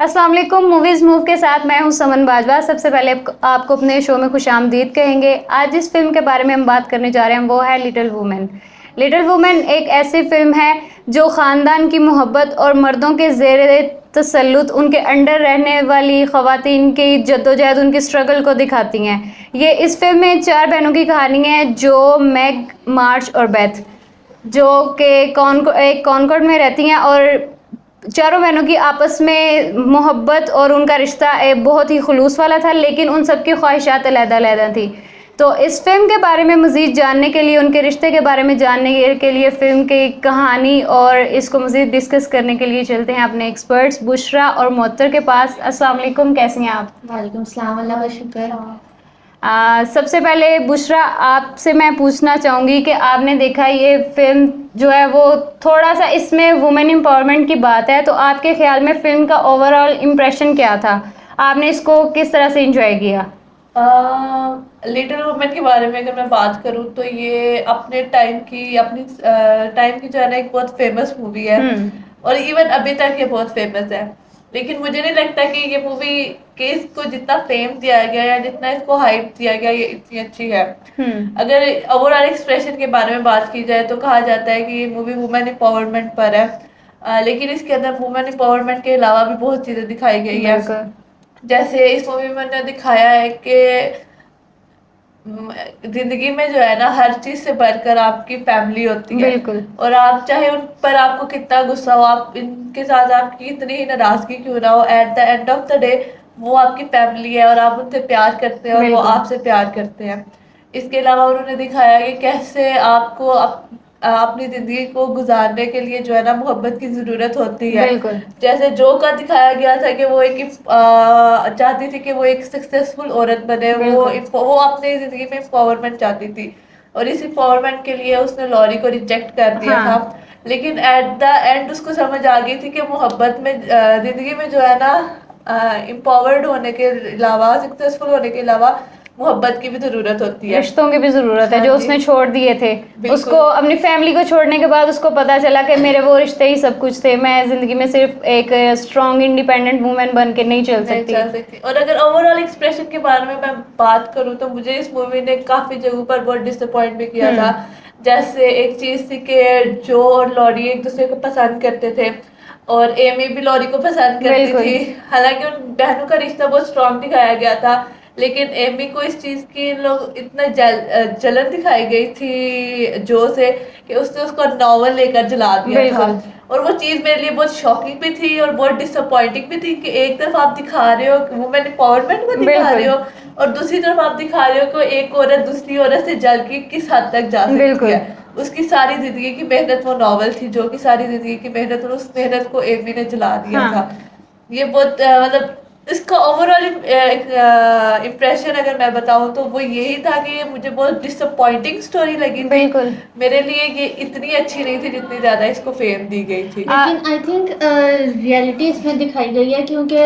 अस्सलाम वालेकुम। Movies move के साथ मैं हूं समन बाजवा। सबसे पहले आपको अपने शो में खुशामदीद कहेंगे। आज जिस फ़िल्म के बारे में हम बात करने जा रहे हैं वो है लिटिल वुमेन। लिटिल वुमेन एक ऐसी फ़िल्म है जो ख़ानदान की मोहब्बत और मर्दों के ज़ेरे तसल्लुत उनके अंडर रहने वाली ख़वातीन की जद्दोजहद, उनकी स्ट्रगल को दिखाती हैं। ये इस फ़िल्म में 4 बहनों की कहानी है, जो मैग, मार्च और बेथ, जो कि एक कॉनकॉर्ड में रहती हैं। और चारों बहनों की आपस में मोहब्बत और उनका रिश्ता बहुत ही खुलूस वाला था, लेकिन उन सबकी ख्वाहिशात अलग-अलग थी। तो इस फ़िल्म के बारे में मज़ीद जानने के लिए, उनके रिश्ते के बारे में जानने के लिए, फ़िल्म की कहानी और इसको मज़ीद डिस्कस करने के लिए चलते हैं अपने एक्सपर्ट्स बुशरा और मुअत्तर के पास। अस्सलाम वालेकुम, कैसी हैं आप? वालेकुम सलाम, अल्लाह का शुक्र। सबसे पहले बुशरा, आपसे मैं पूछना चाहूँगी कि आपने देखा ये फ़िल्म जो है वो थोड़ा सा इसमें वुमेन एम्पावरमेंट की बात है, तो आपके ख़्याल में फ़िल्म का ओवरऑल इम्प्रेशन क्या था? आपने इसको किस तरह से एंजॉय किया? लिटिल वुमेन के बारे में अगर मैं बात करूँ तो ये अपने टाइम की जो है ना एक बहुत फेमस मूवी है। और इवन अभी तक ये बहुत फेमस है। लेकिन मुझे नहीं लगता कि ये मूवी के इसको जितना फेम दिया गया या जितना इसको हाइप दिया गया ये इतनी अच्छी है। अगर ओवरऑल एक्सप्रेशन के बारे में बात की जाए तो कहा जाता है कि ये मूवी वुमेन एम्पावरमेंट पर है। लेकिन इसके अंदर वुमेन एम्पावरमेंट के अलावा भी बहुत चीज़ें दिखाई गई है। जैसे इस मूवी में मैंने दिखाया है कि जिंदगी में जो है ना हर चीज से बढ़कर आपकी फैमिली होती है। बिल्कुल। और आप चाहे उन पर आपको कितना गुस्सा हो, आप इनके साथ आपकी इतनी ही नाराजगी क्यों ना हो, eight the end of the day वो आपकी फैमिली है और आप उनसे प्यार करते हैं और वो बिल्कुल। आपसे प्यार करते हैं। इसके अलावा उन्होंने दिखाया कि कैसे आपको अपनी जिंदगी को गुजारने के लिए जो है ना मोहब्बत की जरूरत होती है। बिल्कुल। जैसे जो का दिखाया गया था कि वो चाहती थी कि वो एक सक्सेसफुल औरत बने, वो अपनी जिंदगी में एम्पावरमेंट चाहती थी और इस एम्पावरमेंट के लिए उसने लॉरी को रिजेक्ट कर दिया था। लेकिन एट द एंड उसको समझ आ गई थी कि मोहब्बत में जिंदगी में जो है ना एम्पावर्ड होने के अलावा, सक्सेसफुल होने के अलावा मोहब्बत की भी जरूरत होती है, रिश्तों की भी ज़रूरत है, हाँ जो जी। उसने छोड़ दिए थे। उसको अपनी फैमिली को छोड़ने के बाद उसको पता चला कि मेरे वो रिश्ते ही सब कुछ थे, मैं ज़िंदगी में सिर्फ एक स्ट्रॉन्ग इंडिपेंडेंट वुमेन बन के नहीं चल सकती। और अगर ओवरऑल एक्सप्रेशन के बारे में मैं बात करूँ तो मुझे इस मूवी ने काफी जगहों पर बहुत डिसअपॉइंट भी किया था। जैसे एक चीज थी कि जो और लॉरी एक दूसरे को पसंद करते थे और एमी भी लॉरी को पसंद करती थी। हालांकि उन बहनों का रिश्ता बहुत स्ट्रॉन्ग दिखाया गया था, लेकिन एमी को इस चीज की लोग इतना जलन दिखाई गई थी जो से कि उसने उसको नॉवल लेकर जला दिया था। और वो चीज मेरे लिए बहुत शॉकिंग भी थी और बहुत डिसअपॉइंटिंग भी थी कि एक तरफ आप दिखा रहे हो वुमेन एम्पावरमेंट को दिखा रहे हो और दूसरी तरफ आप दिखा रहे हो कि एक औरत दूसरी औरत से जल के किस हद तक जा सकती है। उसकी सारी जिंदगी की मेहनत वो नॉवल थी, जो कि सारी जिंदगी की मेहनत, और उस मेहनत को एमी ने जला दिया था। ये बहुत मतलब इसका ओवरऑल इम्प्रेशन अगर मैं बताऊं तो वो यही था कि मुझे बहुत डिसअपॉइंटिंग स्टोरी लगी थी। मेरे लिए ये इतनी अच्छी नहीं थी जितनी ज्यादा इसको फेम दी गई थी। लेकिन आई थिंक रियलिटी इसमें दिखाई गई है, क्योंकि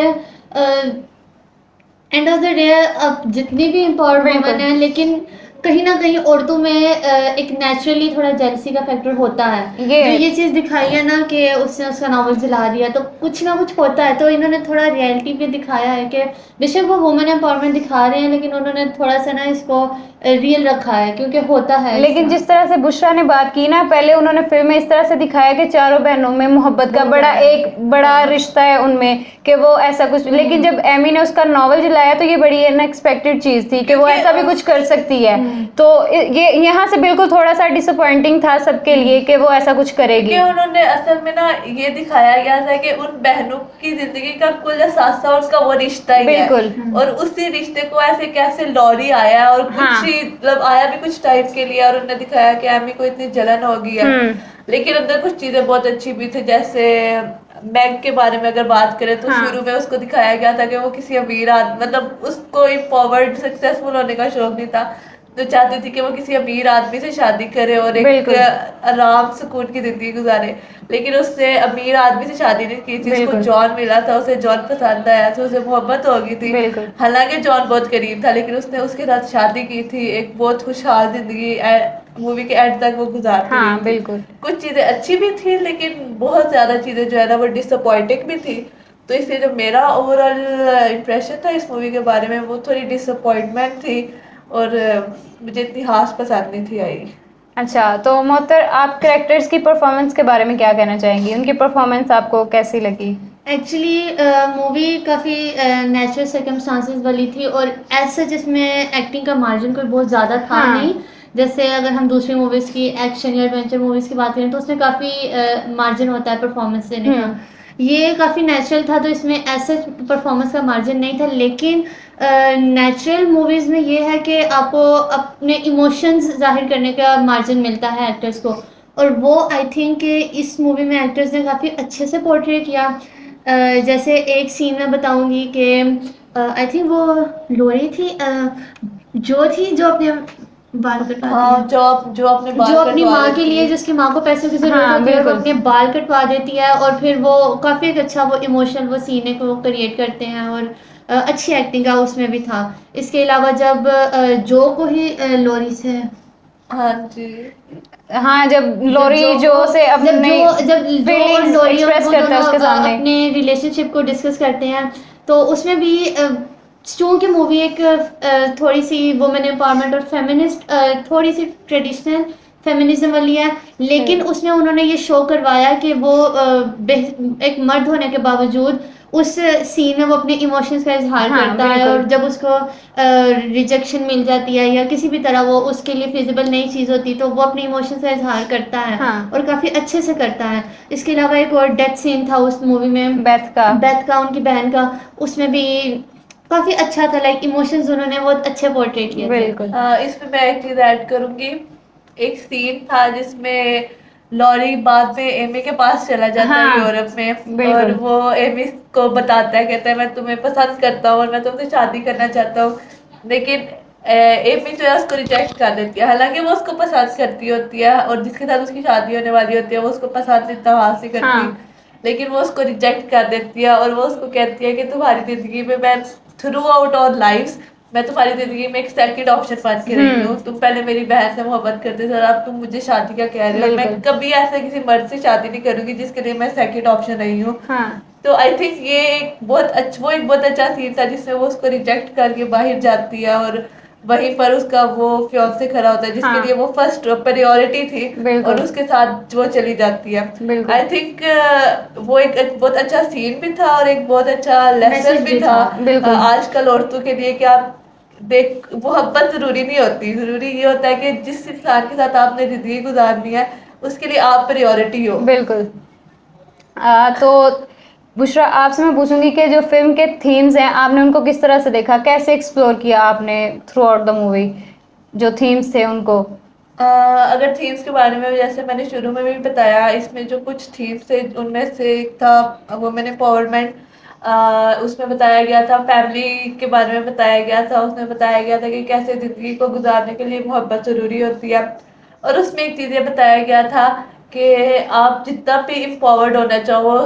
एंड ऑफ द डे अब जितनी भी एम्पावर्ड वुमेन है, लेकिन कहीं ना कहीं औरतों में एक नेचुरली थोड़ा जेलसी का फैक्टर होता है। जो ये चीज़ दिखाई है ना कि उसने उसका नावल जला दिया, तो कुछ ना कुछ होता है। तो इन्होंने थोड़ा रियलिटी पे दिखाया है कि बेशक वो वुमेन एम्पावरमेंट दिखा रहे हैं, लेकिन उन्होंने थोड़ा सा ना इसको रियल रखा है, क्योंकि होता है। लेकिन जिस तरह से बुशरा ने बात की ना, पहले उन्होंने फिल्म में इस तरह से दिखाया कि चारों बहनों में मोहब्बत का बड़ा रिश्ता है उनमें, कि वो ऐसा कुछ, लेकिन जब एमी ने उसका नॉवल जलाया तो ये बड़ी अनएक्सपेक्टेड चीज थी कि वो ऐसा भी कुछ कर सकती है। तो ये यहाँ से बिल्कुल थोड़ा सा डिसअपॉइंटिंग था सबके लिए कि वो ऐसा कुछ करेगी। उन्होंने असल में ना ये दिखाया गया था कि उन बहनों की जिंदगी का कुल एहसास था उसका वो रिश्ता ही है, और उसी रिश्ते को ऐसे कैसे लॉरी आया और कुछ मतलब आया भी कुछ टाइम के लिए, और उन्होंने दिखाया कि एमी को इतनी जलन हो गई है। लेकिन अंदर कुछ चीजें बहुत अच्छी भी थी। जैसे मैग के बारे में अगर बात करें तो शुरू में उसको दिखाया गया था कि वो किसी अमीर मतलब उसको एम्पावर्ड सक्सेसफुल होने का शौक नहीं था, तो चाहती थी कि वो किसी अमीर आदमी से शादी करे और एक आराम सुकून की जिंदगी गुजारे। लेकिन उसने अमीर आदमी से शादी नहीं की थी, उसको जॉन मिला था, उसे जॉन पसंद आया था, उसे मोहब्बत हो गई थी। हालांकि जॉन बहुत गरीब था, लेकिन उसने उसके साथ शादी की थी। एक बहुत खुशहाल जिंदगी मूवी के एंड तक वो गुजारती रही थी। कुछ चीजें अच्छी भी थी, लेकिन बहुत ज्यादा चीजें जो है ना वो डिसअपॉइंटिंग भी थी। तो इसलिए जो मेरा ओवरऑल इम्प्रेशन था इस मूवी के बारे में वो थोड़ी डिसअपॉइंटमेंट थी और मुझे इतनी खास पसंद नहीं थी आई। अच्छा, तो मोहतर आप कैरेक्टर्स की परफॉर्मेंस के बारे में क्या कहना चाहेंगी? उनकी परफॉर्मेंस आपको कैसी लगी? एक्चुअली मूवी काफ़ी नेचुरल सर्कमस्टांसेस वाली थी और ऐसा जिसमें एक्टिंग का मार्जिन कोई बहुत ज़्यादा था हाँ। नहीं। जैसे अगर हम दूसरी मूवीज़ की एक्शन या एडवेंचर मूवीज़ की बात करें तो उसमें काफ़ी मार्जिन होता है परफॉर्मेंस देने का। ये काफ़ी नेचुरल था तो इसमें ऐसे परफॉर्मेंस का मार्जिन नहीं था, लेकिन नेचुरल मूवीज़ में ये है कि आपको अपने इमोशंस जाहिर करने का मार्जिन मिलता है एक्टर्स को, और वो आई थिंक कि इस मूवी में एक्टर्स ने काफ़ी अच्छे से पोर्ट्रे किया। जैसे एक सीन मैं बताऊंगी कि आई थिंक वो लोरी थी, जो अपने बाल कटवाती हाँ, है, जो अपने बाल जो अपनी कटवा माँ के लेती लिए, है। जिसकी माँ को पैसों की जरूरत हाँ, होती है और वो बिल्कुल। अपने बाल कटवा देती है, और फिर वो काफ़ी एक अच्छा वो इमोशनल वो सीन को क्रिएट करते हैं, और अच्छी एक्टिंग का उसमें भी था। इसके अलावा जब जो को ही लोरी से हाँ जी, हाँ, जब लोरी जो से अपनी जब जो और फीलिंग्स लोरी और एक्सप्रेस वो करता है दोनों उसके सामने। अपने रिलेशनशिप को डिस्कस करते हैं, तो उसमें भी चूँकि मूवी एक थोड़ी सी वुमेन एम्पावरमेंट और फेमिनिस्ट, थोड़ी सी ट्रेडिशनल फेमिनिज्म वाली है, लेकिन उसमें उन्होंने ये शो करवाया कि वो एक मर्द होने के बावजूद उस सीन में वो अपने इमोशंस का इजहार हाँ, करता है, बिल्कुल। और जब उसको रिजेक्शन मिल जाती है या किसी भी तरह वो उसके लिए फिजिबल नई चीज़ होती है तो वो अपने इमोशंस का इजहार करता है, हाँ। और काफ़ी अच्छे से करता है। इसके अलावा एक और डेथ सीन था उस मूवी में, बेथ का। उनकी बहन का, उसमें भी काफ़ी अच्छा था, लाइक इमोशंस उन्होंने बहुत अच्छे पोर्ट्रे किए थे। बिल्कुल। इसमें मैं एक चीज ऐड करूंगी। एक सीन था जिसमें लॉरी बाद में एमी के पास चला जाता है हाँ, यूरोप में, और बिल्कुल। वो एमी को बताता है, कहता है मैं तुम्हें पसंद करता हूँ और मैं तुमसे शादी करना चाहता हूँ, लेकिन एमी जो है उसको रिजेक्ट कर देती है। हालांकि वो उसको पसंद करती होती है और जिसके साथ उसकी शादी होने वाली होती है वो उसको पसंद इतना हाथ से करती, हाँ। लेकिन वो उसको रिजेक्ट कर देती है और वो उसको कहती है कि तुम्हारी जिंदगी में मैं थ्रू आउट और लाइफ मैं तुम्हारी जिंदगी में एक सेकंड ऑप्शन बन के रही हूँ। तुम पहले मेरी बहन से मोहब्बत करते थे और अब तुम मुझे शादी का कह रहे हो, मैं बिल्कुल। कभी ऐसे किसी मर्द से शादी नहीं करूंगी जिसके लिए मैं सेकंड ऑप्शन रही हूँ। हाँ। तो आई थिंक ये एक बहुत अच्छा सीन था जिसमें वो उसको रिजेक्ट करके बाहर जाती है और वहीं पर उसका वो फियांसे खड़ा होता है जिसके हाँ। लिए वो फर्स्ट प्रायोरिटी थी, बिल्कुल। और उसके साथ वो चली जाती है। बिल्कुल। आई थिंक वो एक बहुत अच्छा सीन भी था और एक बहुत अच्छा लेसन Message भी भी था था। बिल्कुल। आजकल औरतों के लिए कि आप देख मोहब्बत जरूरी नहीं होती, जरूरी ये होता है कि जिस इंसान के साथ आपने जिंदगी गुजारनी है उसके लिए आप प्रायोरिटी हो। बिल्कुल। तो बुशरा, आपसे मैं पूछूंगी कि जो फिल्म के थीम्स हैं आपने उनको किस तरह से देखा, कैसे एक्सप्लोर किया आपने थ्रू आउट द मूवी जो थीम्स थे उनको? अगर थीम्स के बारे में जैसे मैंने शुरू में भी बताया, इसमें जो कुछ थीम्स थे उनमें से एक था वुमेन एम्पावरमेंट। उसमें बताया गया था, फैमिली के बारे में बताया गया था, उसमें बताया गया था कि कैसे ज़िंदगी को गुजारने के लिए मोहब्बत ज़रूरी होती है। और उसमें एक चीज़ ये बताया गया था कि आप जितना भी एम्पावर्ड होना चाहो,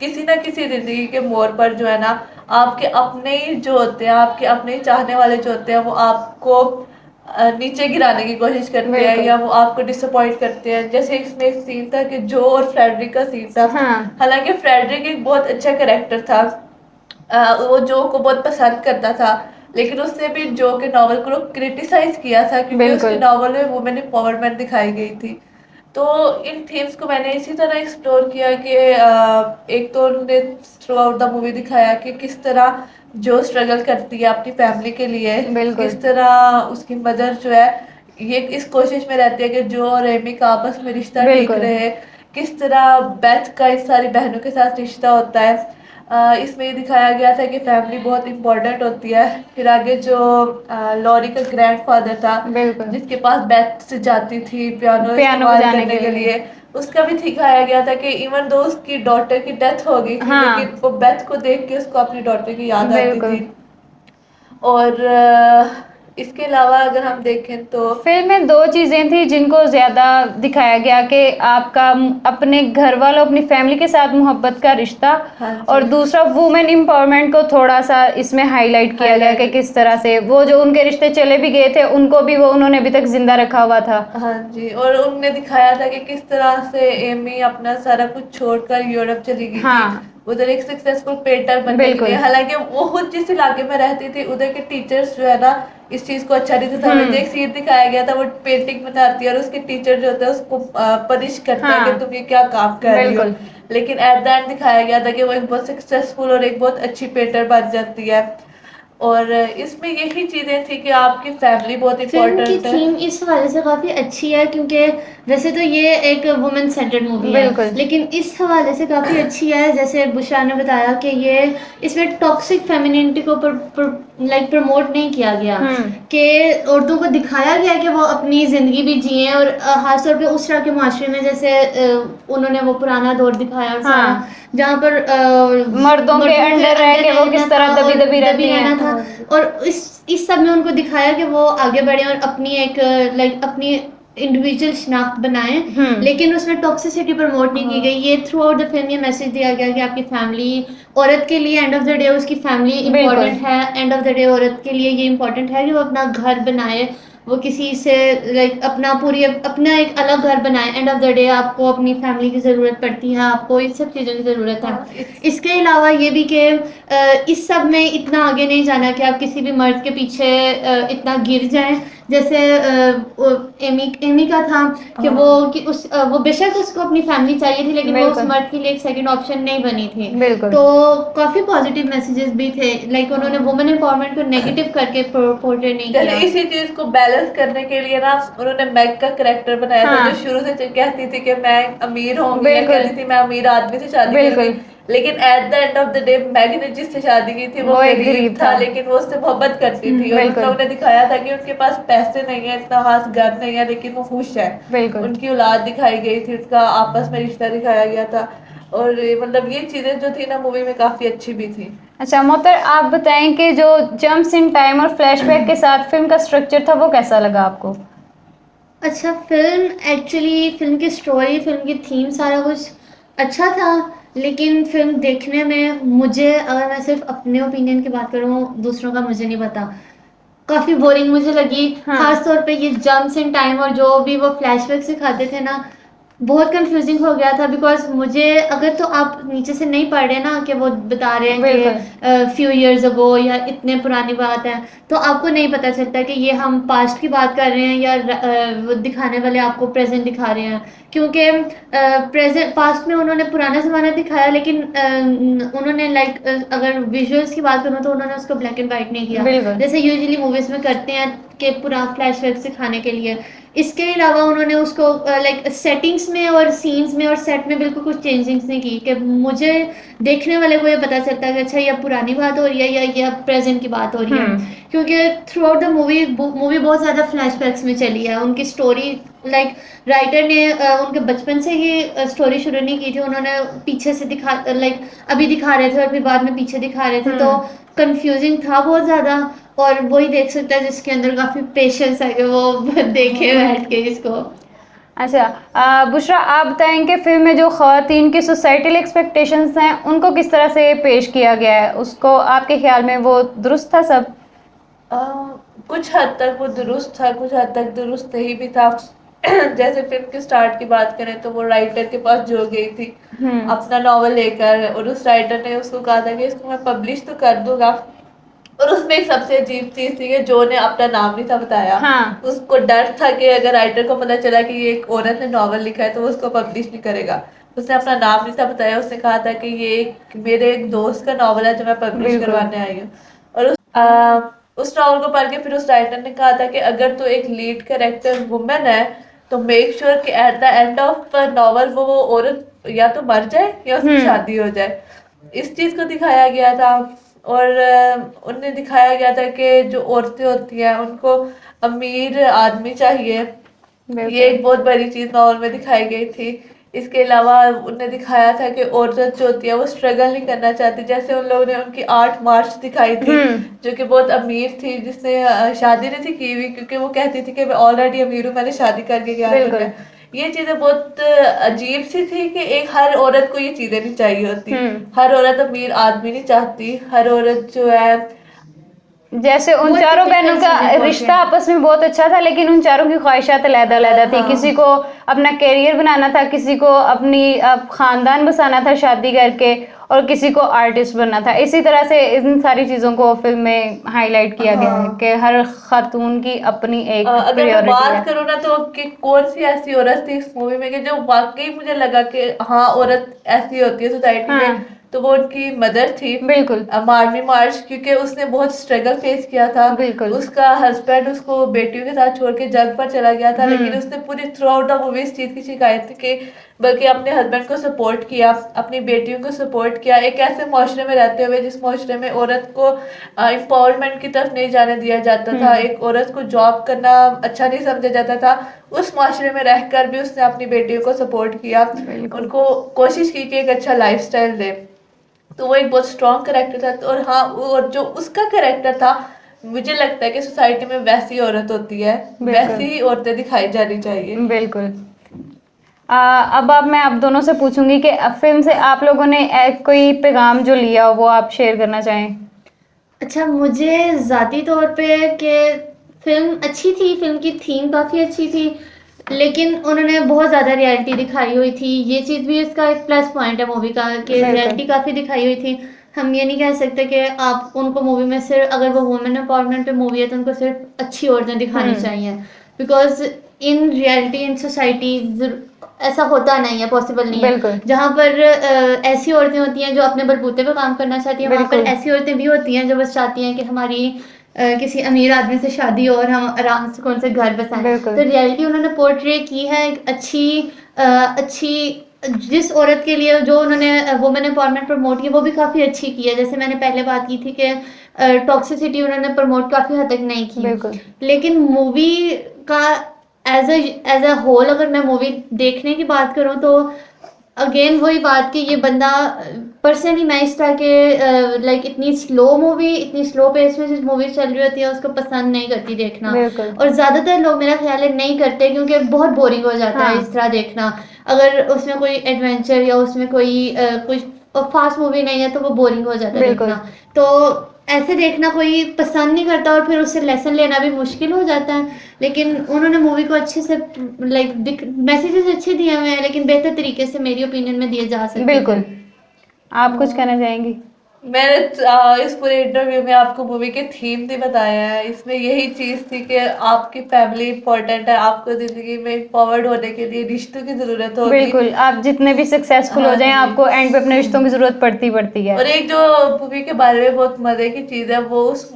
किसी ना किसी ज़िंदगी के मोड़ पर जो है ना, आपके अपने ही जो होते हैं, आपके अपने ही चाहने वाले जो होते हैं वो आपको नीचे गिराने की कोशिश करते हैं बिल्कुल। या वो आपको डिसअपॉइंट करते हैं। जैसे इसमें एक सीन था कि जो और फ्रेडरिक का सीन था। हाँ। हालांकि फ्रेडरिक एक बहुत अच्छा कैरेक्टर था, वो जो को बहुत पसंद करता था, लेकिन उसने भी जो के नॉवल को क्रिटिसाइज किया था क्योंकि उसके बिल्कुल। नॉवल में वुमेन एम्पावरमेंट दिखाई गई थी। तो इन थीम्स को मैंने इसी तरह एक्सप्लोर किया कि एक तो उन्होंने थ्रू आउट द मूवी दिखाया कि किस तरह जो स्ट्रगल करती है अपनी फैमिली के लिए, बिल्कुल। किस तरह उसकी मदर जो है ये इस कोशिश में रहती है कि जो और एमी का आपस में रिश्ता ठीक बिल्कुल। रहे, किस तरह बेथ का इन सारी बहनों के साथ रिश्ता होता है। इसमें ये दिखाया गया था कि फैमिली बहुत इम्पोर्टेंट होती है। फिर आगे जो लॉरी का ग्रैंडफादर था बिल्कुल। जिसके पास बेथ से जाती थी पियानो पियानो इस्तेमाल बजाने करने के के लिए। लिए, उसका भी दिखाया गया था कि इवन दो उसकी डॉटर की डेथ हो गई थी, हाँ। लेकिन वो बेथ को देख के उसको अपनी डॉटर की याद आती बिल्कुल। थी। और इसके अलावा अगर हम देखें तो फिल्म में दो चीज़ें थी जिनको ज़्यादा दिखाया गया कि आपका अपने घर वालों अपनी फैमिली के साथ मोहब्बत का रिश्ता, हाँ और जी, दूसरा वुमेन एम्पावरमेंट को थोड़ा सा इसमें हाईलाइट किया गया कि हाईलाइट, किस तरह से वो जो उनके रिश्ते चले भी गए थे उनको भी वो उन्होंने अभी तक जिंदा रखा हुआ था। हाँ जी। और उनने दिखाया था कि किस तरह से एमी अपना सारा कुछ छोड़कर यूरोप चली गई हाँ। थी। उधर एक सक्सेसफुल पेंटर बनने के बिल्कुल। लिए। हालांकि वो खुद जिस इलाके में रहती थी उधर के टीचर्स जो है ना इस चीज को अच्छा नहीं से समझते। एक सीन दिखाया गया था, वो पेंटिंग बनाती है और उसके टीचर जो होता है उसको पनिश करता है हाँ, कि तुम ये क्या काम कर रही हो। बिल्कुल। लेकिन एट द एंड दिखाया गया था कि वो एक बहुत सक्सेसफुल और एक बहुत अच्छी पेंटर बन जाती है। और इसमें यही चीजें थी कि आपकी फैमिली बहुत फिल्म की इम्पोर्टेंट है। थीम इस हवाले से काफ़ी अच्छी है क्योंकि वैसे तो ये एक वुमेन सेंटर्ड मूवी है, बिल्कुल। लेकिन इस हवाले से काफ़ी अच्छी है। जैसे बुशरा ने बताया कि ये इसमें टॉक्सिक फेमिनिनिटी को लाइक प्रमोट नहीं किया गया, कि औरतों को दिखाया गया कि वो अपनी ज़िंदगी भी जिए, और ख़ास तौर पे उस तरह के माशरे में जैसे उन्होंने वो पुराना दौर दिखाया और सारा हाँ, जहाँ पर मर्दों के अंडर रह के वो रहना किस तरह था दबी और दबी रहती रहना हैं। था। और इस सब में उनको दिखाया कि वो आगे बढ़े और अपनी एक लाइक अपनी इंडिविजुअल शनाख्त बनाएं, लेकिन उसमें टॉक्सिसिटी प्रमोट नहीं की गई। ये थ्रू आउट द फिल्म ये मैसेज दिया गया कि आपकी फैमिली, औरत के लिए एंड ऑफ द डे उसकी फैमिली इम्पोर्टेंट है। एंड ऑफ द डे औरत के लिए ये इम्पोर्टेंट है कि वो अपना घर बनाए, वो किसी से लाइक अपना एक अलग घर बनाए। एंड ऑफ द डे आपको अपनी फैमिली की ज़रूरत पड़ती है, आपको इन सब चीज़ों की ज़रूरत है। इसके अलावा ये भी कि इस सब में इतना आगे नहीं जाना कि आप किसी भी मर्द के पीछे इतना गिर जाएं। जैसे एमी का था कि वो बेशक उसको अपनी फैमिली चाहिए थी, लेकिन वो उस बिल्कुल। मर्द के लिए एक सेकंड ऑप्शन नहीं बनी थी। बिल्कुल। तो काफ़ी पॉजिटिव मैसेजेस भी थे, लाइक उन्होंने वुमेन एम्पावरमेंट को नेगेटिव करके पोर्ट्रे नहीं चलिए किया। इसी चीज को बैलेंस करने के लिए ना उन्होंने मैग का करेक्टर बनाया था, हाँ, जो शुरू से कहती थी कि मैं अमीर होंगी, या बिल्कुल। कहती थी मैं अमीर आदमी से शादी बिल्कुल। करूंगी। लेकिन at the end of the day मैग ने जिससे शादी की थी वो वो एक गरीब गरीब था, था। लेकिन वो उससे मोहब्बत करती थी। और उन बिल्कुल। लोगों ने दिखाया था कि उनके पास पैसे नहीं है, इतना खास घर नहीं है, लेकिन वो खुश है। बिल्कुल। उनकी औलाद दिखाई गई थी, उसका आपस में रिश्ता दिखाया गया था। और मतलब ये चीजें जो थी ना मूवी में काफी अच्छी भी थी। अच्छा मोहतर, आप बताएं कि जो जंप्स इन टाइम और फ्लैशबैक के साथ फिल्म का स्ट्रक्चर था वो कैसा लगा आपको? अच्छा, फिल्म की स्टोरी, फिल्म की थीम, सारा कुछ अच्छा था, लेकिन फिल्म देखने में मुझे, अगर मैं सिर्फ अपने ओपिनियन की बात करूँ, दूसरों का मुझे नहीं पता, काफ़ी बोरिंग मुझे लगी। हाँ। खास तौर पे ये जंप्स इन टाइम और जो भी वो फ्लैशबैक सिखाते थे ना, बहुत कंफ्यूजिंग हो गया था। बिकॉज मुझे, अगर तो आप नीचे से नहीं पढ़ रहे ना कि वो बता रहे हैं कि फ्यू इयर्स अगो या इतने पुरानी बात है, तो आपको नहीं पता चलता कि ये हम पास्ट की बात कर रहे हैं या वो दिखाने वाले आपको प्रेजेंट दिखा रहे हैं। क्योंकि प्रेजेंट पास्ट में उन्होंने पुराना ज़माना दिखाया, लेकिन उन्होंने लाइक अगर विजुअल्स की बात करूँ तो उन्होंने उसको ब्लैक एंड वाइट नहीं किया, जैसे यूजुअली मूवीज़ में करते हैं कि पूरा फ्लैशबैक सिखाने के लिए। इसके अलावा उन्होंने उसको लाइक सेटिंग्स में और सीन्स में और सेट में बिल्कुल कुछ चेंजिंग्स नहीं की, कि मुझे देखने वाले को ये पता चलता है कि अच्छा ये पुरानी बात हो रही है या ये प्रेजेंट की बात हो रही है। क्योंकि थ्रू आउट द मूवी बहुत ज़्यादा फ्लैशबैक्स में चली है। उनकी स्टोरी लाइक राइटर ने उनके बचपन से ही स्टोरी शुरू नहीं की थी, उन्होंने पीछे से दिखा लाइक अभी दिखा रहे थे और फिर बाद में पीछे दिखा रहे थे, तो कंफ्यूजिंग था बहुत ज़्यादा। और वही देख सकता है जिसके अंदर काफ़ी पेशेंस है कि वो देखे बैठ के इसको। अच्छा बुशरा, आप बताएं कि फिल्म में जो ख़वातीन की सोसाइटल एक्सपेक्टेशंस हैं उनको किस तरह से पेश किया गया है, उसको आपके ख्याल में वो दुरुस्त था सब? कुछ हद तक वो दुरुस्त था, कुछ हद तक दुरुस्त नहीं भी था। जैसे फिल्म के स्टार्ट की बात करें तो वो राइटर के पास जो गई थी अपना नॉवल लेकर, और उस राइटर ने उसको कहा था कि इसको मैं पब्लिश तो कर दूंगा। और उसमें एक सबसे अजीब चीज थी कि जो ने अपना नाम नहीं था बताया। हाँ। उसको डर था कि अगर राइटर को पता चला कि ये एक औरत ने नॉवल लिखा है तो वो उसको पब्लिश नहीं करेगा। उसने अपना नाम नहीं था बताया, उसने कहा था कि ये मेरे एक दोस्त का नॉवल है जो मैं पब्लिश करवाने आई हूँ। और उस नॉवल को पढ़ के फिर उस राइटर ने कहा था कि अगर तो एक लीड कैरेक्टर वुमेन है तो मेक श्योर कि eight the end of novel वो औरत या तो मर जाए या उसकी शादी हो जाए। इस चीज को दिखाया गया था। और उन्हें दिखाया गया था कि जो औरतें होती हैं उनको अमीर आदमी चाहिए। ये एक बहुत बड़ी चीज नॉवल में दिखाई गई थी। इसके अलावा उन्हें दिखाया था कि औरत जो होती है वो स्ट्रगल नहीं करना चाहती। जैसे उन लोगों ने उनकी 8 मार्च दिखाई थी जो कि बहुत अमीर थी, जिसने शादी नहीं थी की हुई, क्योंकि वो कहती थी कि मैं ऑलरेडी अमीर हूँ, मैंने शादी करके क्या करना है। ये चीजें बहुत अजीब सी थी कि एक हर औरत को ये चीजें नहीं चाहिए होती। हर औरत अमीर आदमी नहीं चाहती, हर औरत जो है जैसे उन बहुत चारों typical बहनों का चीज़ें बहुत रिश्ता हैं। आपस में बहुत अच्छा था, लेकिन उन चारों की ख्वाहिशात अलग-अलग थी। हाँ। किसी को अपना करियर बनाना था, किसी को अपनी खानदान बसाना था शादी करके, और किसी को आर्टिस्ट बनना था। इसी तरह से इन सारी चीज़ों को फिल्म में हाईलाइट किया गया है हाँ। कि हर खातून की अपनी एक अगर मैं प्रायोरिटी बात है। करूँ ना तो कि कौन सी ऐसी औरत थी इस मूवी में कि जो वाकई मुझे लगा कि हाँ औरत ऐसी होती है सोसाइटी हाँ, में, तो वो उनकी मदर थी बिल्कुल, मार्मी मार्च, क्योंकि उसने बहुत स्ट्रगल फेस किया था। बिल्कुल। उसका हस्बैंड उसको बेटियों के साथ छोड़ के जंग पर चला गया था, लेकिन हुँ, उसने पूरी थ्रू आउट द मूवी इस चीज़ की शिकायत थी कि बल्कि अपने हस्बैंड को सपोर्ट किया, अपनी बेटियों को सपोर्ट किया, एक ऐसे माशरे में रहते हुए जिस माशरे में औरत को एम्पावरमेंट की तरफ नहीं जाने दिया जाता था, हुँ, एक औरत को जॉब करना अच्छा नहीं समझा जाता था, उस माशरे में रहकर भी उसने अपनी बेटियों को सपोर्ट किया, बिल्कुल, उनको कोशिश की कि एक अच्छा लाइफस्टाइल दे। तो वो एक बहुत स्ट्रॉन्ग करेक्टर था। और हाँ, और जो उसका करेक्टर था, मुझे लगता है कि सोसाइटी में वैसी औरत होती है, बिल्कुल, वैसी ही औरतें दिखाई जानी चाहिए। बिल्कुल। अब मैं आप दोनों से पूछूंगी कि फिल्म से आप लोगों ने कोई पैगाम जो लिया हो वो आप शेयर करना चाहें। अच्छा, मुझे ज़ाती तौर पे कि फ़िल्म अच्छी थी, फ़िल्म की थीम काफ़ी अच्छी थी, लेकिन उन्होंने बहुत ज़्यादा रियलिटी दिखाई हुई थी। ये चीज़ भी इसका एक प्लस पॉइंट है मूवी का कि बिल्कुल, रियलिटी काफ़ी दिखाई हुई थी। हम ये नहीं कह सकते कि आप उनको मूवी में सिर्फ, अगर वो वुमेन एम्पावरमेंट पे मूवी है तो उनको सिर्फ अच्छी औरतें दिखानी हुँ, चाहिए, because in reality in society ऐसा होता नहीं है, पॉसिबल नहीं है। बिल्कुल, जहाँ पर ऐसी औरतें होती हैं जो अपने बलबूते पे काम करना चाहती हैं, वहाँ पर बिल्कुल, ऐसी औरतें भी होती हैं जो बस चाहती हैं कि हमारी किसी अमीर आदमी से शादी हो और हम आराम से कौन से घर बसाएं। बिल्कुल, तो रियलिटी उन्होंने पोर्ट्रे की है एक अच्छी जिस औरत के लिए जो उन्होंने वुमेन एम्पावरमेंट प्रमोट की, वो भी काफ़ी अच्छी की है। जैसे मैंने पहले बात की थी कि टॉक्सिसिटी उन्होंने प्रमोट काफ़ी हद तक नहीं की, बिल्कुल, लेकिन मूवी का एज अ होल अगर मैं मूवी देखने की बात करूँ तो अगेन वही बात कि ये बंदा पर्सनली मैं इस तरह के लाइक इतनी स्लो पेस में जिस मूवी चल रही होती है उसको पसंद नहीं करती देखना। बिल्कुल, और ज़्यादातर लोग मेरा ख्याल है नहीं करते, क्योंकि बहुत बोरिंग हो जाता है इस हाँ, तरह देखना। अगर उसमें कोई एडवेंचर या उसमें कोई कुछ फास्ट मूवी नहीं है तो वो बोरिंग हो जाता है बिल्कुल, देखना। तो ऐसे देखना कोई पसंद नहीं करता और फिर उससे लेसन लेना भी मुश्किल हो जाता है। लेकिन उन्होंने मूवी को अच्छे से लाइक मैसेजेस अच्छे दिए हुए हैं, लेकिन बेहतर तरीके से मेरी ओपिनियन में दिए जा सकते थे। बिल्कुल। आप कुछ कहना चाहेंगी? मैंने इस पूरे इंटरव्यू में आपको मूवी के थीम भी बताया है। इसमें यही चीज़ थी कि आपकी फैमिली इम्पोर्टेंट है, आपको ज़िंदगी में एम्पावर्ड होने के लिए रिश्तों की ज़रूरत होगी। बिल्कुल, आप जितने भी सक्सेसफुल हो हाँ जाएँ, जी। आपको एंड पे अपने रिश्तों की ज़रूरत पड़ती है। और एक जो मूवी के बारे में बहुत मज़े की चीज़ है, वो उस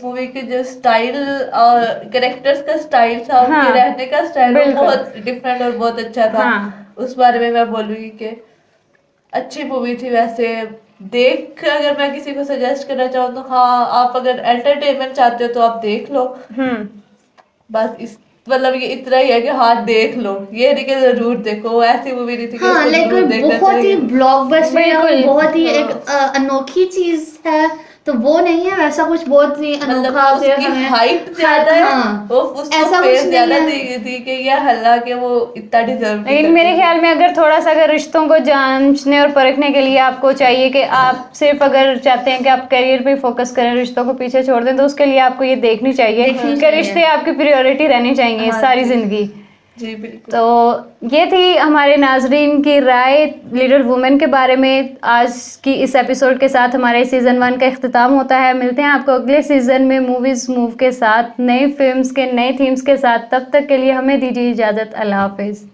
मूवी के जो स्टाइल और कैरेक्टर्स का स्टाइल था, उनके हाँ, रहने का स्टाइल, वो बिल्कुल, बहुत डिफरेंट और बहुत अच्छा था। हाँ, उस बारे में मैं बोलूँगी कि अच्छी मूवी थी। वैसे देख, अगर मैं किसी को सजेस्ट करना चाहूँ तो हाँ, आप अगर एंटरटेनमेंट चाहते हो तो आप देख लो। हुँ, बस इस मतलब ये इतना ही है कि हाँ देख लो, ये नहीं कि जरूर देखो। वो ऐसी मूवी नहीं थी कि हाँ, उसको लाइक जरूर देखना बहुत ही चाहिए। ब्लॉकबस्टर या बिल्कुल, बहुत ही एक हाँ, अनोखी चीज है, तो वो नहीं है। वैसा कुछ बहुत ही मतलब अनोखा फिर उसकी हमें हाइप ज्यादा है, हाँ, वो उसको ऐसा कुछ फेस नहीं ज्यादा है। थी कि ये हल्ला के वो इतना डिजर्व नहीं लेकिन मेरे करती थी। ख्याल में अगर थोड़ा-सा अगर रिश्तों को जाँचने और परखने के लिए आपको चाहिए कि आप सिर्फ़ अगर चाहते हैं कि आप करियर पे फोकस करें, रिश्तों को पीछे छोड़ दें, तो उसके लिए आपको ये देखनी चाहिए देखनी कि चाहिए। रिश्ते आपकी प्रायोरिटी रहनी चाहिए हाँ सारी जी, ज़िंदगी। जी बिल्कुल। तो ये थी हमारे नाज़रीन की राय लिटिल वुमेन के बारे में। आज की इस एपिसोड के साथ हमारे सीज़न 1 का इख्तिताम होता है। मिलते हैं आपको अगले सीज़न में मूवीज़ मूव के साथ, नई फ़िल्म्स के नए थीम्स के साथ। तब तक के लिए हमें दीजिए इजाज़त। अल्लाह हाफ़िज़।